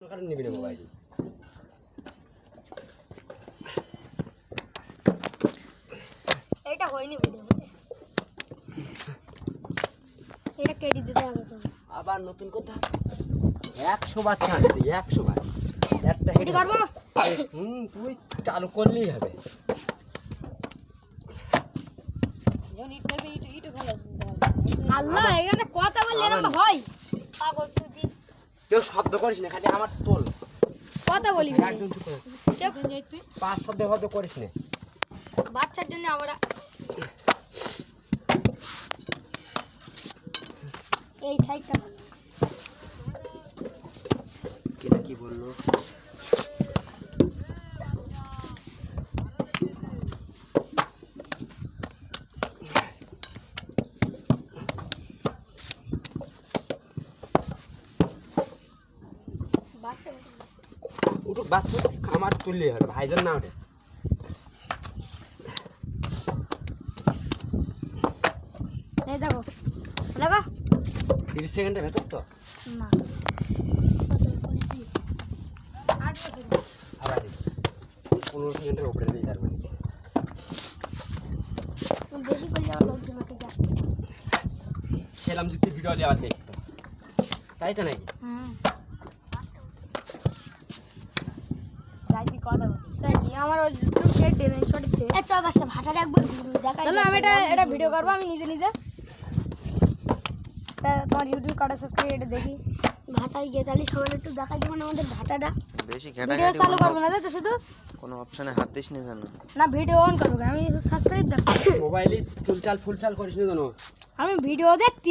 কারণ নিবি না মোবাইল এটা হয়নি ভিডিও এটা কেটে দিতে হবে তো আবার নতুন কথা 100 বার চান্স দিই 100 বার একটা হেড করব তুই চালু করলেই হবে আল্লাহ এখানে কথা বললে এরকম হয় পাগল সুদি কেউ শব্দ করিস না খালি আমার তোল কথা বলি একদম চুপ করে তুই 5 শব্দ করিস না বাচ্চার জন্য আমরা এই সাইডটা এটা কি বললো বাচ্চা উঠুক বাচ্চা আমার তুললে হবে ভাইজন না ওঠে এই দেখো দেখো 30 সেকেন্ডের ভেতর তো না আবার 15 সেকেন্ডের উপরে দিয়ে যাবে বেশি করে যাওয়ার লোকজন আছে যা সেলাম যদি ভিডিও দেওয়া দেখতো তাই তো নাকি যাইতি কথা তাই আমার ওই সেট দেবেন ছড়িতে এ চল বাসা ভাটা রাখবো দেখাই তাহলে আমি এটা ভিডিও করব আমি নিজে নিজে তা তোমার ইউটিউব কার্ডে সাবস্ক্রাইব এটা দেখি ভাটাই গিয়ে তাহলে সবাই একটু দেখাই দেবেন আমাদের ভাটাটা বেশি ভিডিও চালু করব না তাই তো শুধু কোনো অপশনে হাত দিস না জানো না ভিডিও অন করব আমি সাবস্ক্রাইব দেব মোবাইলে চুলচাল ফুলচাল করিস না জানো আমি ভিডিও দেখতে